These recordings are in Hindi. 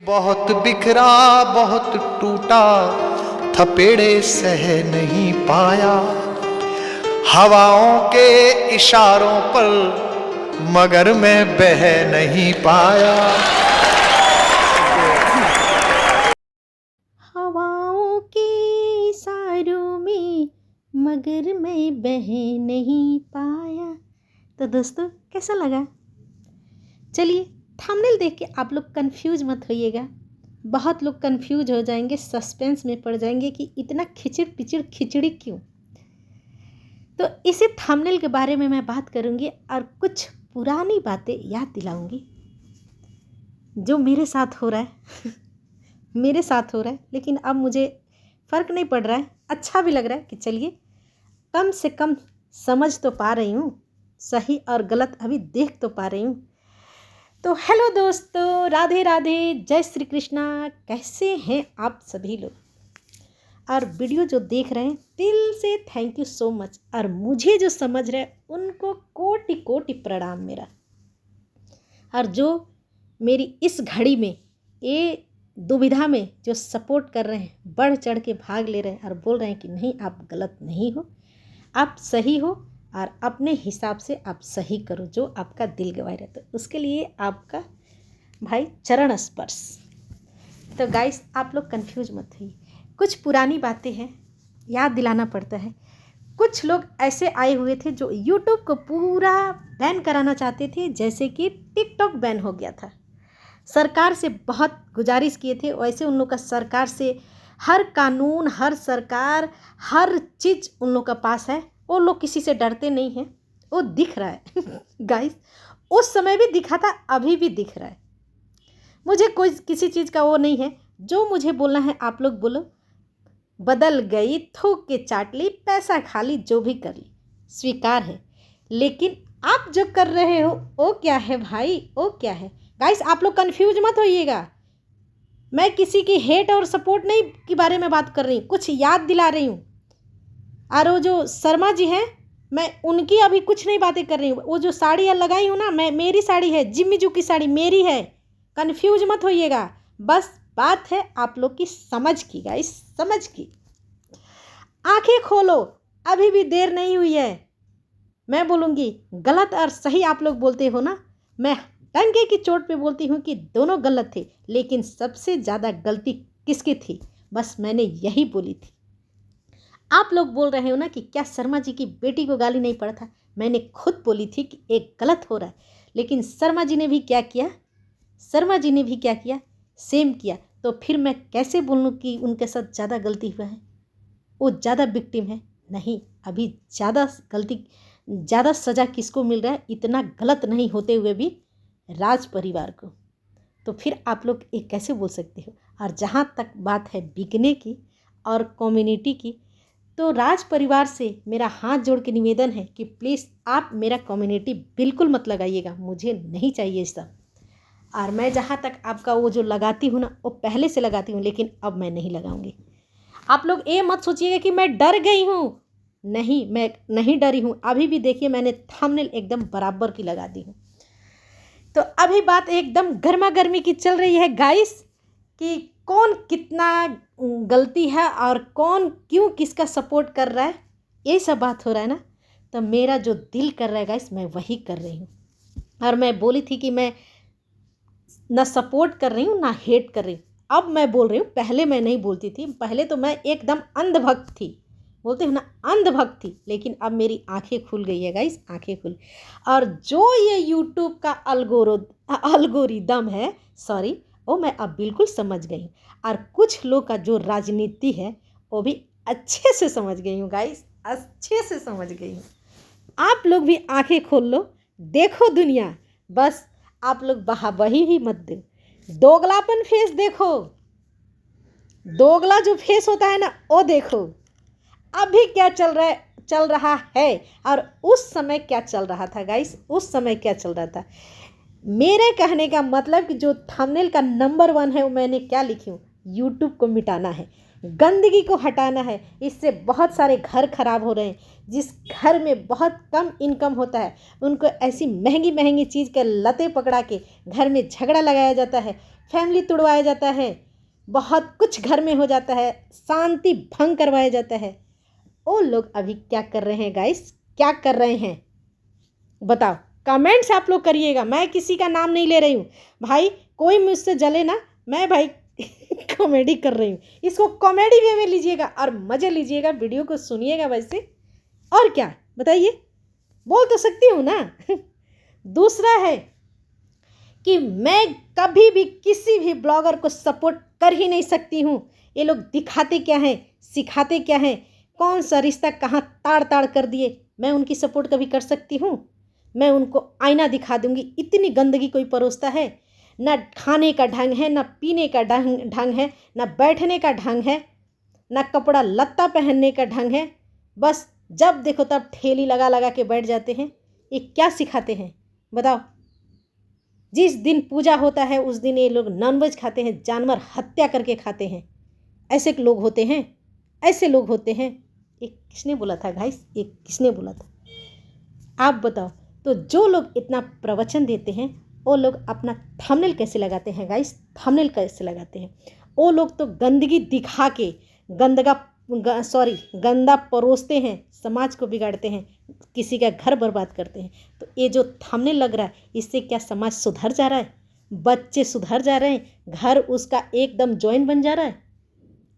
बहुत बिखरा बहुत टूटा, थपेड़े सह नहीं पाया, हवाओं के इशारों पर मगर मैं बह नहीं पाया। हवाओं के इशारों में मगर मैं बह नहीं पाया। तो दोस्तों कैसा लगा? चलिए थंबनेल देख के आप लोग कंफ्यूज मत होइएगा। बहुत लोग कंफ्यूज हो जाएंगे, सस्पेंस में पड़ जाएंगे कि इतना खिचड़ पिचड़ खिचड़ी क्यों। तो इसी थंबनेल के बारे में मैं बात करूंगी और कुछ पुरानी बातें याद दिलाऊंगी जो मेरे साथ हो रहा है मेरे साथ हो रहा है। लेकिन अब मुझे फ़र्क नहीं पड़ रहा है, अच्छा भी लग रहा है कि चलिए कम से कम समझ तो पा रही हूँ, सही और गलत अभी देख तो पा रही हूँ। तो हेलो दोस्तों, राधे राधे, जय श्री कृष्णा। कैसे हैं आप सभी लोग? और वीडियो जो देख रहे हैं दिल से थैंक यू सो मच। और मुझे जो समझ रहे हैं उनको कोटि कोटि प्रणाम मेरा। और जो मेरी इस घड़ी में ये दुविधा में जो सपोर्ट कर रहे हैं, बढ़ चढ़ के भाग ले रहे हैं और बोल रहे हैं कि नहीं आप गलत नहीं हो, आप सही हो और अपने हिसाब से आप सही करो जो आपका दिल गवाह रहता है, उसके लिए आपका भाई चरण स्पर्श। तो गाइस आप लोग कंफ्यूज मत होइए, कुछ पुरानी बातें हैं, याद दिलाना पड़ता है। कुछ लोग ऐसे आए हुए थे जो यूट्यूब को पूरा बैन कराना चाहते थे, जैसे कि टिकटॉक बैन हो गया था। सरकार से बहुत गुजारिश किए थे, वैसे उन लोग का सरकार से हर कानून, हर सरकार, हर चीज़ उन लोग का पास है। वो लोग किसी से डरते नहीं हैं, वो दिख रहा है गाइस। उस समय भी दिखा था, अभी भी दिख रहा है। मुझे कोई किसी चीज़ का वो नहीं है, जो मुझे बोलना है आप लोग बोलो। बदल गई थूक के चाट ली, पैसा खा ली, जो भी कर ली स्वीकार है। लेकिन आप जो कर रहे हो वो क्या है भाई, वो क्या है? गाइस आप लोग कंफ्यूज मत होइएगा। मैं किसी की हेट और सपोर्ट नहीं के बारे में बात कर रही हूँ, कुछ याद दिला रही हूँ। और वो जो शर्मा जी हैं, मैं उनकी अभी कुछ नहीं बातें कर रही हूँ। वो जो साड़ी लगाई हूँ ना, मैं मेरी साड़ी है, जिम्मी जू की साड़ी मेरी है। कंफ्यूज मत होइएगा, बस बात है आप लोग की समझ की गाइस, समझ की। आंखें खोलो, अभी भी देर नहीं हुई है। मैं बोलूँगी गलत और सही आप लोग बोलते हो ना, मैं डंके की चोट पे बोलती हूँ कि दोनों गलत थे, लेकिन सबसे ज़्यादा गलती किसकी थी? बस मैंने यही बोली थी। आप लोग बोल रहे हो ना कि क्या शर्मा जी की बेटी को गाली नहीं पड़ा था? मैंने खुद बोली थी कि एक गलत हो रहा है, लेकिन शर्मा जी ने भी क्या किया? शर्मा जी ने भी क्या किया? सेम किया। तो फिर मैं कैसे बोलूँ कि उनके साथ ज़्यादा गलती हुआ है, वो ज़्यादा विक्टिम है? नहीं, अभी ज़्यादा गलती, ज़्यादा सज़ा किसको मिल रहा है? इतना गलत नहीं होते हुए भी राज परिवार को। तो फिर आप लोग ये कैसे बोल सकते हो? और जहाँ तक बात है बिकने की और कम्युनिटी की, तो राज परिवार से मेरा हाथ जोड़ के निवेदन है कि प्लीज़ आप मेरा कम्युनिटी बिल्कुल मत लगाइएगा, मुझे नहीं चाहिए सब। और मैं जहाँ तक आपका वो जो लगाती हूँ ना, वो पहले से लगाती हूँ, लेकिन अब मैं नहीं लगाऊंगी। आप लोग ये मत सोचिएगा कि मैं डर गई हूँ, नहीं, मैं नहीं डरी हूँ। अभी भी देखिए मैंने थंबनेल एकदम बराबर की लगा दी हूँ। तो अभी बात एकदम गर्मा गर्मी की चल रही है गाइस, कि कौन कितना गलती है और कौन क्यों किसका सपोर्ट कर रहा है, यही सब बात हो रहा है ना। तो मेरा जो दिल कर रहा है गाइस, मैं वही कर रही हूँ। और मैं बोली थी कि मैं ना सपोर्ट कर रही हूँ ना हेट कर रही हूँ। अब मैं बोल रही हूँ, पहले मैं नहीं बोलती थी, पहले तो मैं एकदम अंधभक्त थी, बोलते हैं ना अंधभक्त थी। लेकिन अब मेरी आंखें खुल गई है गाइस, आंखें खुल। और जो ये यूट्यूब का अल्गोरिदम है, सॉरी, वो मैं अब बिल्कुल समझ गई हूँ। और कुछ लोग का जो राजनीति है वो भी अच्छे से समझ गई हूँ गाइस, अच्छे से समझ गई हूँ। आप लोग भी आंखें खोल लो, देखो दुनिया। बस आप लोग बहाबही ही मत दो, दोगलापन फेस देखो, दोगला जो फेस होता है ना वो देखो। अभी क्या चल रहा है और उस समय क्या चल रहा था गाइस, उस समय क्या चल रहा था। मेरे कहने का मतलब कि जो थंबनेल का नंबर 1 है वो मैंने क्या लिखी हूँ, यूट्यूब को मिटाना है, गंदगी को हटाना है। इससे बहुत सारे घर खराब हो रहे हैं। जिस घर में बहुत कम इनकम होता है, उनको ऐसी महंगी महंगी चीज़ के लते पकड़ा के घर में झगड़ा लगाया जाता है, फैमिली तुड़वाया जाता है, बहुत कुछ घर में हो जाता है, शांति भंग करवाया जाता है। वो लोग अभी क्या कर रहे हैं गाइस, क्या कर रहे हैं बताओ, कमेंट्स आप लोग करिएगा। मैं किसी का नाम नहीं ले रही हूँ भाई, कोई मुझसे जले ना, मैं भाई कॉमेडी कर रही हूँ, इसको कॉमेडी वे में लीजिएगा और मज़े लीजिएगा, वीडियो को सुनिएगा वैसे। और क्या बताइए, बोल तो सकती हूँ ना। दूसरा है कि मैं कभी भी किसी भी ब्लॉगर को सपोर्ट कर ही नहीं सकती हूँ। ये लोग दिखाते क्या हैं, सिखाते क्या हैं, कौन सा रिश्ता कहाँ ताड़ ताड़ कर दिए, मैं उनकी सपोर्ट कभी कर सकती हूँ? मैं उनको आईना दिखा दूंगी, इतनी गंदगी कोई परोसता है? ना खाने का ढंग है, ना पीने का ढंग है, ना बैठने का ढंग है, ना कपड़ा लत्ता पहनने का ढंग है। बस जब देखो तब ठेली लगा लगा के बैठ जाते हैं। ये क्या सिखाते हैं बताओ? जिस दिन पूजा होता है उस दिन ये लोग नॉनवेज खाते हैं, जानवर हत्या करके खाते हैं। ऐसे लोग होते हैं, ऐसे लोग होते हैं। ये किसने बोला था गाइस, ये किसने बोला था आप बताओ? तो जो लोग इतना प्रवचन देते हैं वो लोग अपना थंबनेल कैसे लगाते हैं गाइस, थंबनेल कैसे लगाते हैं? वो लोग तो गंदगी दिखा के गंदा परोसते हैं, समाज को बिगाड़ते हैं, किसी का घर बर्बाद करते हैं। तो ये जो थंबनेल लग रहा है इससे क्या समाज सुधर जा रहा है? बच्चे सुधर जा रहे हैं, घर उसका एकदम जॉइन बन जा रहा है,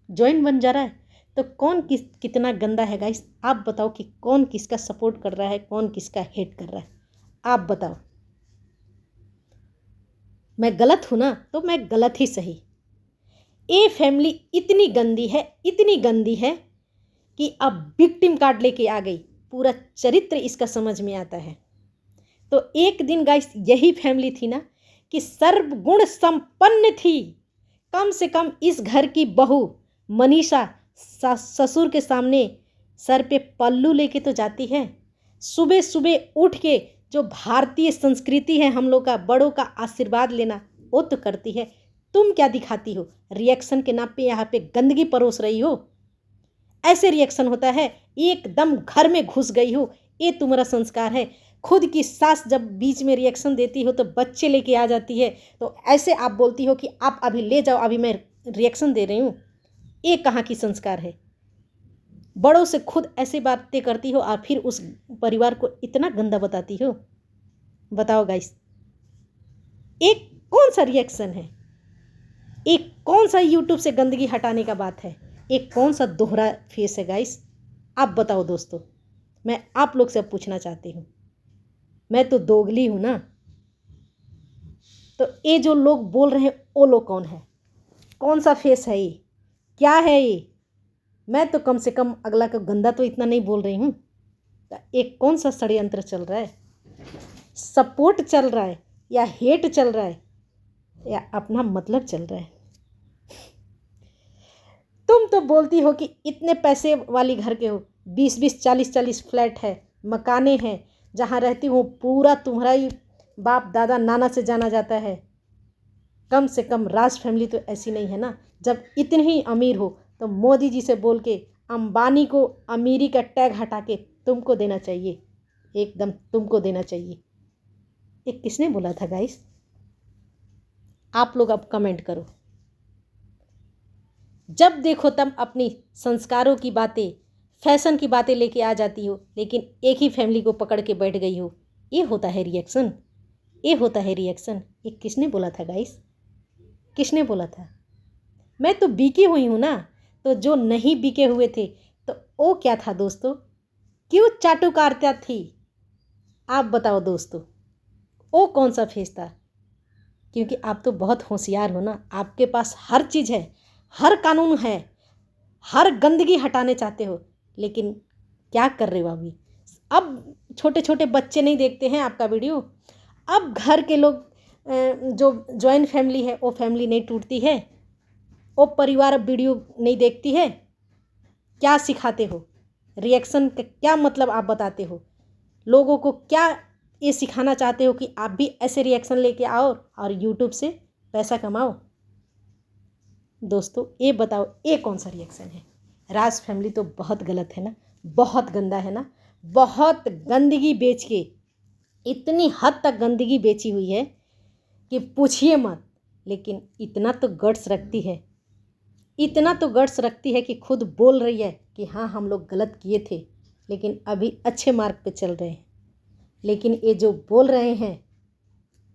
जॉइन बन जा रहा है। तो कौन कितना गंदा है गाइस, आप बताओ कि कौन किसका सपोर्ट कर रहा है, कौन किसका हेट कर रहा है, आप बताओ। मैं गलत हूँ ना तो मैं गलत ही सही। ये फैमिली इतनी गंदी है, इतनी गंदी है कि अब विक्टिम कार्ड लेके आ गई, पूरा चरित्र इसका समझ में आता है। तो एक दिन गाइस यही फैमिली थी ना कि सर्वगुण संपन्न थी, कम से कम इस घर की बहू मनीषा ससुर के सामने सर पे पल्लू लेके तो जाती है, सुबह सुबह उठ के जो भारतीय संस्कृति है हम लोग का, बड़ों का आशीर्वाद लेना, वो तो करती है। तुम क्या दिखाती हो? रिएक्शन के नाम पे यहाँ पे गंदगी परोस रही हो। ऐसे रिएक्शन होता है, एकदम घर में घुस गई हो, ये तुम्हारा संस्कार है। खुद की सास जब बीच में रिएक्शन देती हो तो बच्चे लेके आ जाती है, तो ऐसे आप बोलती हो कि आप अभी ले जाओ, अभी मैं रिएक्शन दे रही हूँ। ये कहाँ की संस्कार है? बड़ों से खुद ऐसी बातें करती हो और फिर उस परिवार को इतना गंदा बताती हो। बताओ गाइस, एक कौन सा रिएक्शन है? एक कौन सा यूट्यूब से गंदगी हटाने का बात है? एक कौन सा दोहरा फेस है गाइस? आप बताओ दोस्तों, मैं आप लोग से अब पूछना चाहती हूँ। मैं तो दोगली हूँ ना, तो ये जो लोग बोल रहे हैं वो लोग कौन है? कौन सा फेस है ये? क्या है ये? मैं तो कम से कम अगला का गंदा तो इतना नहीं बोल रही हूँ। एक कौन सा षड्यंत्र चल रहा है? सपोर्ट चल रहा है या हेट चल रहा है या अपना मतलब चल रहा है? तुम तो बोलती हो कि इतने पैसे वाली घर के हो, 20-20 40-40 फ्लैट है, मकाने हैं, जहाँ रहती हूँ पूरा तुम्हारा ही बाप दादा नाना से जाना जाता है। कम से कम राज फैमिली तो ऐसी नहीं है ना। जब इतने ही अमीर हो तो मोदी जी से बोल के अंबानी को अमीरी का टैग हटा के तुमको देना चाहिए, एकदम तुमको देना चाहिए। ये किसने बोला था गाइस? आप लोग अब कमेंट करो। जब देखो तब अपनी संस्कारों की बातें, फैशन की बातें लेके आ जाती हो, लेकिन एक ही फैमिली को पकड़ के बैठ गई हो। ये होता है रिएक्शन, ये होता है रिएक्शन। ये किसने बोला था गाइस? किसने बोला था? मैं तो बिकी हुई हूँ ना, तो जो नहीं बिके हुए थे तो वो क्या था दोस्तों? क्यों चाटुकारिता थी? आप बताओ दोस्तों, वो कौन सा फेस था? क्योंकि आप तो बहुत होशियार हो ना, आपके पास हर चीज़ है, हर कानून है, हर गंदगी हटाने चाहते हो, लेकिन क्या कर रहे हो अभी? अब छोटे छोटे बच्चे नहीं देखते हैं आपका वीडियो। अब घर के लोग जो जॉइंट फैमिली है वो फैमिली नहीं टूटती है, वो परिवार अब वीडियो नहीं देखती है। क्या सिखाते हो? रिएक्शन का क्या मतलब आप बताते हो? लोगों को क्या ये सिखाना चाहते हो कि आप भी ऐसे रिएक्शन लेके आओ और यूट्यूब से पैसा कमाओ? दोस्तों ये बताओ, ये कौन सा रिएक्शन है? राज फैमिली तो बहुत गलत है ना, बहुत गंदा है ना, बहुत गंदगी बेच के, इतनी हद तक गंदगी बेची हुई है कि पूछिए मत। लेकिन इतना तो गट्स रखती है, इतना तो गट्स रखती है कि खुद बोल रही है कि हाँ हम लोग गलत किए थे, लेकिन अभी अच्छे मार्ग पे चल रहे हैं। लेकिन ये जो बोल रहे हैं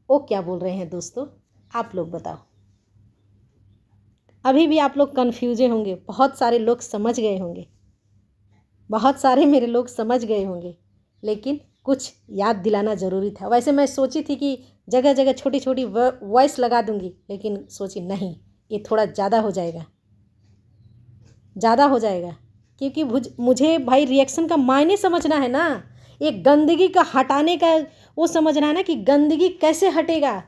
वो क्या बोल रहे हैं दोस्तों, आप लोग बताओ। अभी भी आप लोग कन्फ्यूजे होंगे, बहुत सारे लोग समझ गए होंगे, बहुत सारे मेरे लोग समझ गए होंगे, लेकिन कुछ याद दिलाना ज़रूरी था। वैसे मैं सोची थी कि जगह जगह छोटी छोटी वॉइस लगा दूंगी, लेकिन सोची नहीं, ये थोड़ा ज़्यादा हो जाएगा, ज़्यादा हो जाएगा, क्योंकि मुझे भाई रिएक्शन का मायने समझना है ना, एक गंदगी का हटाने का वो समझना है ना कि गंदगी कैसे हटेगा।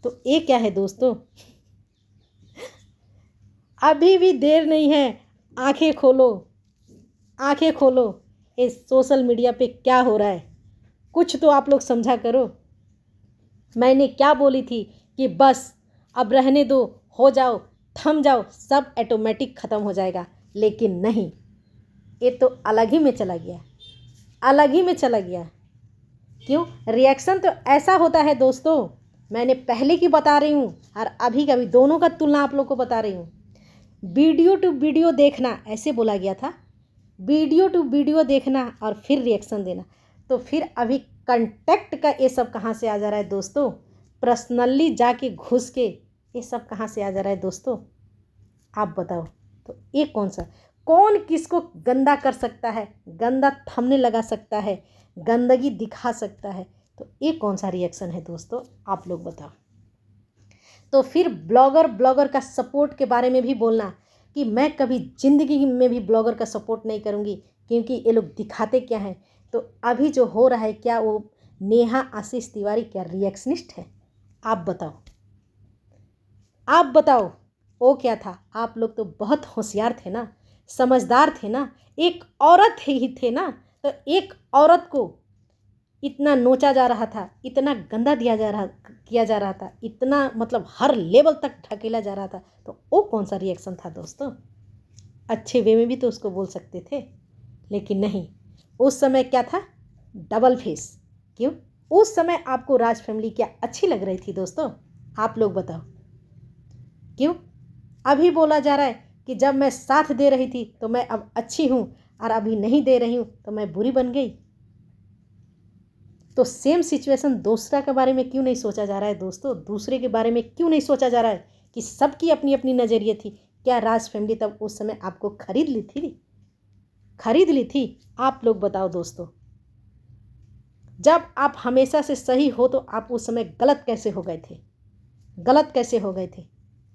तो ये क्या है दोस्तों, अभी भी देर नहीं है, आंखें खोलो, आंखें खोलो। इस सोशल मीडिया पे क्या हो रहा है कुछ तो आप लोग समझा करो। मैंने क्या बोली थी कि बस अब रहने दो, हो जाओ, थम जाओ, सब ऑटोमेटिक ख़त्म हो जाएगा, लेकिन नहीं, ये तो अलग ही में चला गया, अलग ही में चला गया। क्यों? रिएक्शन तो ऐसा होता है दोस्तों, मैंने पहले की बता रही हूँ और अभी का भी, दोनों का तुलना आप लोग को बता रही हूँ। वीडियो टू वीडियो देखना, ऐसे बोला गया था, वीडियो टू वीडियो देखना और फिर रिएक्शन देना। तो फिर अभी कंटेक्ट का ये सब कहाँ से आ जा रहा है दोस्तों, पर्सनली जाके घुस के ये सब कहाँ से आ जा रहा है दोस्तों, आप बताओ। तो ये कौन किसको गंदा कर सकता है, गंदा थंबनेल लगा सकता है, गंदगी दिखा सकता है, तो ये कौन सा रिएक्शन है दोस्तों, आप लोग बताओ। तो फिर ब्लॉगर का सपोर्ट के बारे में भी बोलना कि मैं कभी ज़िंदगी में भी ब्लॉगर का सपोर्ट नहीं करूँगी, क्योंकि ये लोग दिखाते क्या हैं। तो अभी जो हो रहा है, क्या वो नेहा आशीष तिवारी क्या रिएक्शनिस्ट है, आप बताओ, आप बताओ। वो क्या था, आप लोग तो बहुत होशियार थे ना, समझदार थे ना, एक औरत ही थे ना, तो एक औरत को इतना नोचा जा रहा था, इतना गंदा किया जा रहा था, इतना मतलब हर लेवल तक ढकेला जा रहा था, तो वो कौन सा रिएक्शन था दोस्तों। अच्छे वे में भी तो उसको बोल सकते थे, लेकिन नहीं, उस समय क्या था, डबल फेस। क्यों? उस समय आपको राज फैमिली क्या अच्छी लग रही थी दोस्तों, आप लोग बताओ। क्यों? अभी बोला जा रहा है कि जब मैं साथ दे रही थी तो मैं अब अच्छी हूँ, और अभी नहीं दे रही हूँ तो मैं बुरी बन गई। तो सेम सिचुएशन दूसरा के बारे में क्यों नहीं सोचा जा रहा है दोस्तों, दूसरे के बारे में क्यों नहीं सोचा जा रहा है कि सबकी अपनी अपनी नज़रिए थी। क्या राज फैमिली तब उस समय आपको खरीद ली थी, खरीद ली थी, आप लोग बताओ दोस्तों। जब आप हमेशा से सही हो तो आप उस समय गलत कैसे हो गए थे, गलत कैसे हो गए थे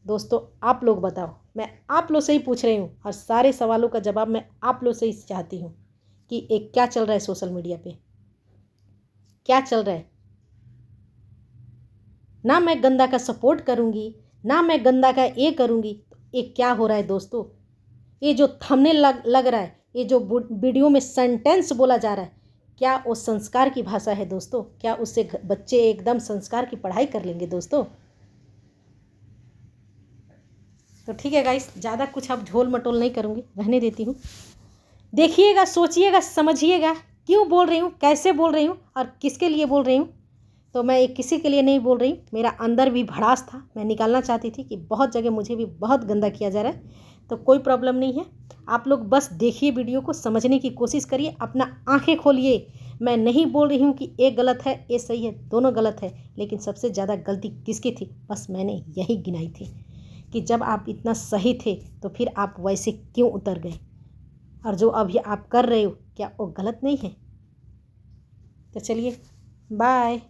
दोस्तों, आप लोग बताओ। मैं आप लोग से ही पूछ रही हूँ, और सारे सवालों का जवाब मैं आप लोग से ही चाहती हूँ कि एक क्या चल रहा है सोशल मीडिया पे, क्या चल रहा है। ना मैं गंदा का सपोर्ट करूँगी, ना मैं गंदा का ये करूँगी, तो ये क्या हो रहा है दोस्तों। ये जो थंबनेल लग रहा है, ये जो वीडियो में सेंटेंस बोला जा रहा है, क्या वो संस्कार की भाषा है दोस्तों, क्या उससे बच्चे एकदम संस्कार की पढ़ाई कर लेंगे दोस्तों। तो ठीक है गाइस, ज़्यादा कुछ अब झोल मटोल नहीं करूँगी, रहने देती हूँ। देखिएगा, सोचिएगा, समझिएगा क्यों बोल रही हूँ, कैसे बोल रही हूँ और किसके लिए बोल रही हूँ। तो मैं एक किसी के लिए नहीं बोल रही, मेरा अंदर भी भड़ास था, मैं निकालना चाहती थी कि बहुत जगह मुझे भी बहुत गंदा किया जा रहा है। तो कोई प्रॉब्लम नहीं है, आप लोग बस देखिए, वीडियो को समझने की कोशिश करिए, अपना आंखें खोलिए। मैं नहीं बोल रही हूँ कि एक गलत है ये सही है, दोनों गलत है, लेकिन सबसे ज़्यादा गलती किसकी थी, बस मैंने यही गिनाई थी कि जब आप इतना सही थे तो फिर आप वैसे क्यों उतर गए, और जो अभी आप कर रहे हो क्या वो गलत नहीं है। तो चलिए, बाय।